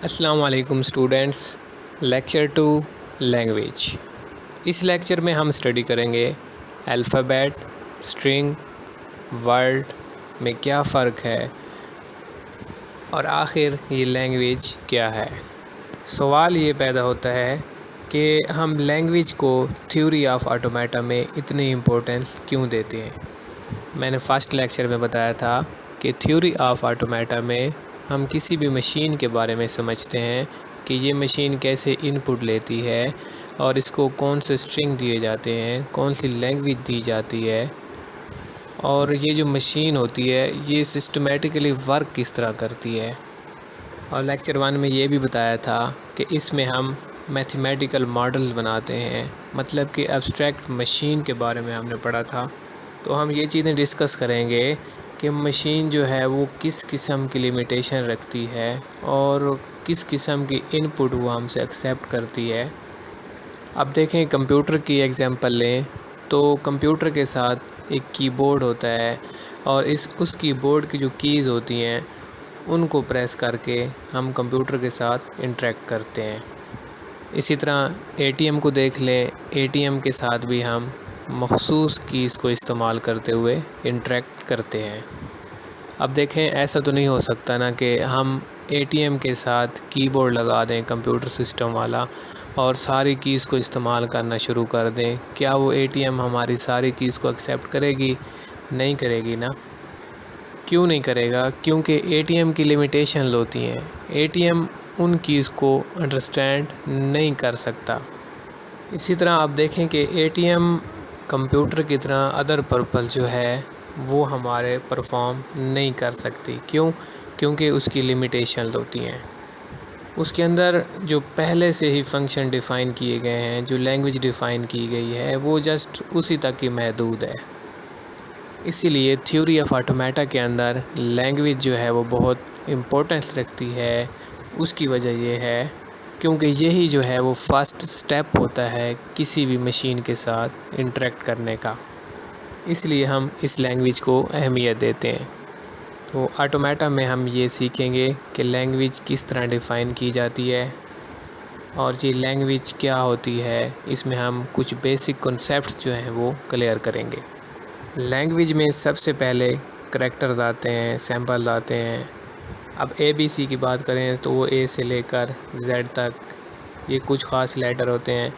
السلام علیکم students, lecture 2 language. اس lecture میں ہم اسٹڈی کریں گے الفابیٹ، اسٹرنگ، ورڈ میں کیا فرق ہے اور آخر یہ لینگویج کیا ہے۔ سوال یہ پیدا ہوتا ہے کہ ہم لینگویج کو تھیوری آف آٹومیٹا میں اتنی امپورٹنس کیوں دیتے ہیں۔ میں نے فرسٹ لیکچر میں بتایا تھا کہ تھیوری آف آٹومیٹا میں ہم کسی بھی مشین کے بارے میں سمجھتے ہیں کہ یہ مشین کیسے ان پٹ لیتی ہے اور اس کو کون سے اسٹرنگ دیے جاتے ہیں، کون سی لینگویج دی جاتی ہے، اور یہ جو مشین ہوتی ہے یہ سسٹمیٹیکلی ورک کس طرح کرتی ہے۔ اور لیکچر 1 میں یہ بھی بتایا تھا کہ اس میں ہم میتھمیٹیکل ماڈلز بناتے ہیں، مطلب کہ ایبسٹریکٹ مشین کے بارے میں ہم نے پڑھا تھا۔ تو ہم یہ چیزیں ڈسکس کریں گے کہ مشین جو ہے وہ کس قسم کی لیمیٹیشن رکھتی ہے اور کس قسم کی ان پٹ وہ ہم سے ایکسیپٹ کرتی ہے۔ اب دیکھیں کمپیوٹر کی ایگزامپل لیں تو کمپیوٹر کے ساتھ ایک کی بورڈ ہوتا ہے اور اس کی بورڈ کی جو کیز ہوتی ہیں ان کو پریس کر کے ہم کمپیوٹر کے ساتھ انٹریکٹ کرتے ہیں۔ اسی طرح اے ٹی ایم کو دیکھ لیں، اے ٹی ایم کے ساتھ بھی ہم مخصوص کیز کو استعمال کرتے ہوئے انٹریکٹ کرتے ہیں۔ اب دیکھیں ایسا تو نہیں ہو سکتا نا کہ ہم اے ٹی ایم کے ساتھ کی بورڈ لگا دیں کمپیوٹر سسٹم والا اور ساری کیز کو استعمال کرنا شروع کر دیں۔ کیا وہ اے ٹی ایم ہماری ساری کیز کو ایکسیپٹ کرے گی؟ نہیں کرے گی نا۔ کیوں نہیں کرے گا؟ کیونکہ اے ٹی ایم کی لیمیٹیشنز ہوتی ہیں۔ اے ٹی ایم ان کیز کو انڈرسٹینڈ نہیں کر سکتا۔ اسی طرح آپ دیکھیں کہ اے ٹی ایم کمپیوٹر کی طرح ادر پرپز جو ہے وہ ہمارے پرفارم نہیں کر سکتی۔ کیونکہ اس کی لیمیٹیشنز ہوتی ہیں۔ اس کے اندر جو پہلے سے ہی فنکشن ڈیفائن کیے گئے ہیں، جو لینگویج ڈیفائن کی گئی ہے وہ جسٹ اسی تک ہی محدود ہے۔ اسی لیے تھیوری آف آٹومیٹا کے اندر لینگویج جو ہے وہ بہت امپورٹنس رکھتی ہے۔ اس کی وجہ یہ ہے کیونکہ یہی جو ہے وہ فرسٹ سٹیپ ہوتا ہے کسی بھی مشین کے ساتھ انٹریکٹ کرنے کا۔ اس لیے ہم اس لینگویج کو اہمیت دیتے ہیں۔ تو آٹومیٹا میں ہم یہ سیکھیں گے کہ لینگویج کس طرح ڈیفائن کی جاتی ہے اور یہ لینگویج کیا ہوتی ہے۔ اس میں ہم کچھ بیسک کنسیپٹس جو ہیں وہ کلیئر کریں گے۔ لینگویج میں سب سے پہلے کریکٹرز آتے ہیں، سیمبل آتے ہیں۔ اب اے بی سی کی بات کریں تو وہ اے سے لے کر زیڈ تک یہ کچھ خاص لیٹر ہوتے ہیں۔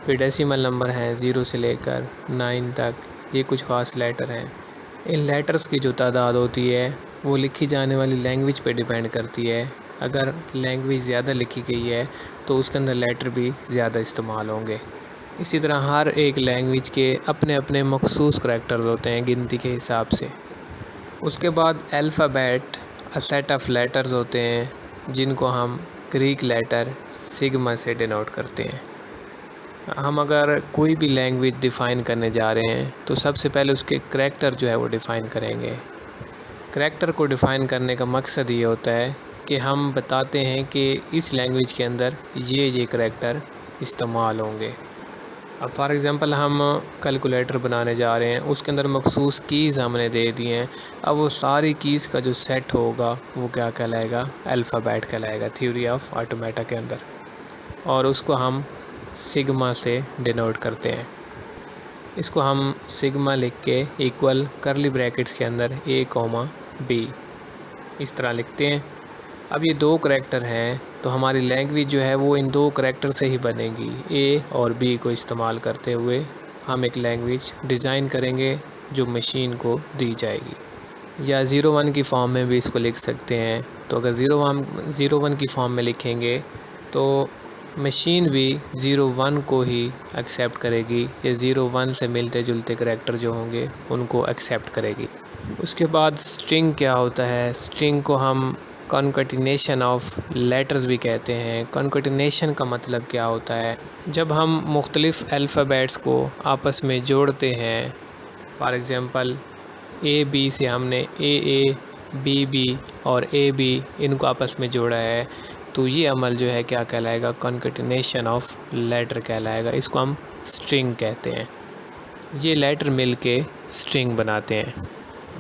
پھر ڈیسیمل نمبر ہیں 0 سے لے کر 9 تک، یہ کچھ خاص لیٹر ہیں۔ ان لیٹرز کی جو تعداد ہوتی ہے وہ لکھی جانے والی لینگویج پہ ڈیپینڈ کرتی ہے۔ اگر لینگویج زیادہ لکھی گئی ہے تو اس کے اندر لیٹر بھی زیادہ استعمال ہوں گے۔ اسی طرح ہر ایک لینگویج کے اپنے اپنے مخصوص کریکٹرز ہوتے ہیں گنتی کے حساب سے۔ اس کے بعد الفابیٹ سیٹ آف لیٹرز ہوتے ہیں جن کو ہم گریک لیٹر سگما سے ڈینوٹ کرتے ہیں۔ ہم اگر کوئی بھی لینگویج ڈیفائن کرنے جا رہے ہیں تو سب سے پہلے اس کے کریکٹر جو ہے وہ ڈیفائن کریں گے۔ کریکٹر کو ڈیفائن کرنے کا مقصد یہ ہوتا ہے کہ ہم بتاتے ہیں کہ اس لینگویج کے اندر یہ کریکٹر استعمال ہوں گے۔ اب فار ایگزامپل ہم کیلکولیٹر بنانے جا رہے ہیں، اس کے اندر مخصوص کیز ہم نے دے دی ہیں۔ اب وہ ساری کیز کا جو سیٹ ہوگا وہ کیا کہلائے گا؟ الفابیٹ کہلائے گا تھیوری آف آٹومیٹا کے اندر، اور اس کو ہم سگما سے ڈینوٹ کرتے ہیں۔ اس کو ہم سگما لکھ کے ایکول کرلی بریکٹس کے اندر A, B اس طرح لکھتے ہیں۔ اب یہ 2 کریکٹر ہیں تو ہماری لینگویج جو ہے وہ ان 2 کریکٹر سے ہی بنے گی۔ A اور B کو استعمال کرتے ہوئے ہم ایک لینگویج ڈیزائن کریں گے جو مشین کو دی جائے گی۔ یا 0-1 کی فارم میں بھی اس کو لکھ سکتے ہیں۔ تو اگر 0-1 کی فارم میں لکھیں گے تو مشین بھی 0-1 کو ہی ایکسیپٹ کرے گی، یا 0-1 سے ملتے جلتے کریکٹر جو ہوں گے ان کو ایکسیپٹ کرے گی۔ اس کے بعد اسٹرنگ کیا ہوتا ہے؟ اسٹرنگ کو ہم کانکیٹینیشن آف لیٹرز بھی کہتے ہیں۔ کانکیٹینیشن کا مطلب کیا ہوتا ہے؟ جب ہم مختلف الفابیٹس کو آپس میں جوڑتے ہیں، فار ایگزامپل A-B سے ہم نے A-A, B-B اور A-B ان کو آپس میں جوڑا ہے تو یہ عمل جو ہے کیا کہلائے گا؟ کانکیٹینیشن آف لیٹر کہلائے گا۔ اس کو ہم اسٹرنگ کہتے ہیں۔ یہ لیٹر مل کے اسٹرنگ بناتے ہیں۔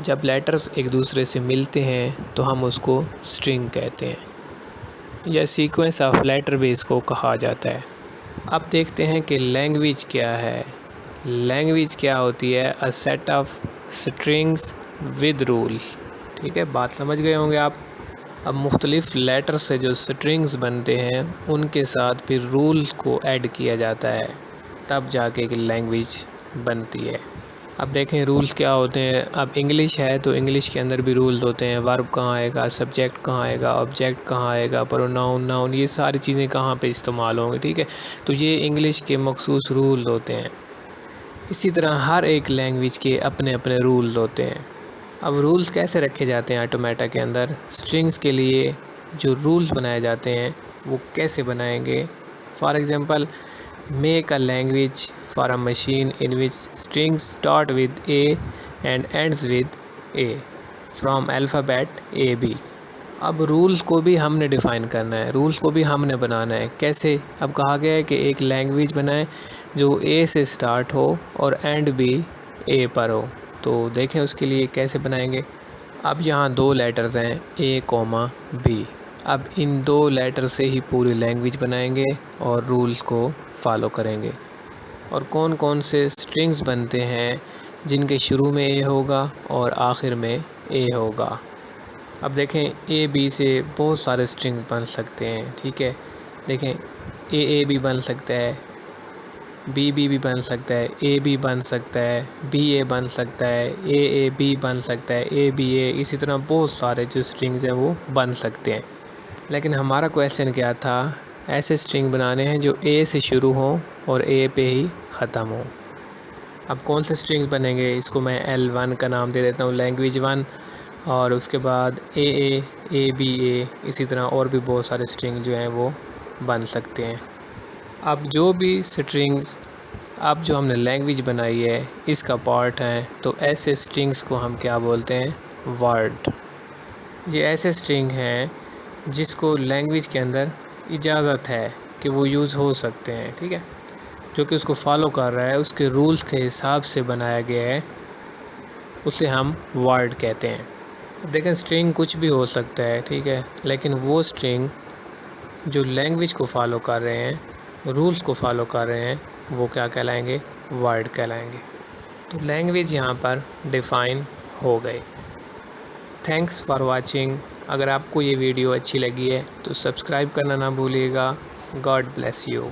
جب لیٹرز ایک دوسرے سے ملتے ہیں تو ہم اس کو اسٹرنگ کہتے ہیں۔ یا سیکوینس آف لیٹر بھی اس کو کہا جاتا ہے۔ اب دیکھتے ہیں کہ لینگویج کیا ہے۔ لینگویج کیا ہوتی ہے؟ A set of strings with rules. ٹھیک ہے، بات سمجھ گئے ہوں گے آپ۔ اب مختلف لیٹر سے جو اسٹرنگس بنتے ہیں ان کے ساتھ پھر رولس کو ایڈ کیا جاتا ہے، تب جا کے ایک لینگویج بنتی ہے۔ اب دیکھیں رولس کیا ہوتے ہیں۔ اب انگلش ہے تو انگلش کے اندر بھی رولز ہوتے ہیں، ورب کہاں آئے گا، سبجیکٹ کہاں آئے گا، آبجیکٹ کہاں آئے گا، پروناؤن، ناؤن، یہ ساری چیزیں کہاں پہ استعمال ہوں گی۔ ٹھیک ہے، تو یہ انگلش کے مخصوص رولز ہوتے ہیں۔ اسی طرح ہر ایک لینگویج کے اپنے اپنے رولز ہوتے ہیں۔ اب رولز کیسے رکھے جاتے ہیں آٹومیٹا کے اندر؟ اسٹرنگس کے لیے جو رولز بنائے جاتے ہیں وہ کیسے بنائیں گے؟ For example, make a language for a machine in which strings start with a and ends with a from alphabet a b. اب رولز کو بھی ہم نے ڈیفائن کرنا ہے، رولز کو بھی ہم نے بنانا ہے۔ کیسے؟ اب کہا گیا ہے کہ ایک لینگویج بنائیں جو اے سے سٹارٹ ہو اور اینڈ بھی اے پر ہو، تو دیکھیں اس کے لیے کیسے بنائیں گے۔ اب یہاں دو لیٹرز ہیں اے کوما بی۔ اب ان دو لیٹر سے ہی پوری لینگویج بنائیں گے اور رولز کو فالو کریں گے۔ اور کون کون سے اسٹرنگز بنتے ہیں جن کے شروع میں اے ہوگا اور آخر میں اے ہوگا؟ اب دیکھیں اے بی سے بہت سارے اسٹرنگز بن سکتے ہیں۔ ٹھیک ہے، دیکھیں اے بھی بن سکتا ہے، بی بھی بن سکتا ہے، اے بھی بن سکتا ہے، بی اے بن سکتا ہے، اے بی بن سکتا ہے، اے بی اے، اسی طرح بہت سارے جو اسٹرنگز ہیں وہ بن سکتے ہیں۔ لیکن ہمارا کویشچن کیا تھا؟ ایسے اسٹرنگ بنانے ہیں جو اے سے شروع ہوں اور اے پہ ہی ختم ہوں۔ اب کون سے اسٹرنگز بنیں گے؟ اس کو میں L1 کا نام دے دیتا ہوں، لینگویج 1، اور اس کے بعد اے بی اے، اسی طرح اور بھی بہت سارے اسٹرنگ جو ہیں وہ بن سکتے ہیں۔ اب جو بھی اسٹرنگز اب جو ہم نے لینگویج بنائی ہے اس کا پارٹ ہیں، تو ایسے اسٹرنگز کو ہم کیا بولتے ہیں؟ ورڈ۔ یہ ایسے اسٹرنگ ہیں جس کو لینگویج کے اندر اجازت ہے کہ وہ یوز ہو سکتے ہیں۔ ٹھیک ہے، جو کہ اس کو فالو کر رہا ہے، اس کے رولز کے حساب سے بنایا گیا ہے، اسے ہم ورڈ کہتے ہیں۔ دیکھیں اسٹرنگ کچھ بھی ہو سکتا ہے، ٹھیک ہے، لیکن وہ اسٹرنگ جو لینگویج کو فالو کر رہے ہیں، رولز کو فالو کر رہے ہیں، وہ کیا کہلائیں گے؟ ورڈ کہلائیں گے۔ تو لینگویج یہاں پر ڈیفائن ہو گئی۔ Thanks for watching. اگر آپ کو یہ ویڈیو اچھی لگی ہے تو سبسکرائب کرنا نہ بھولیے گا۔ God bless you.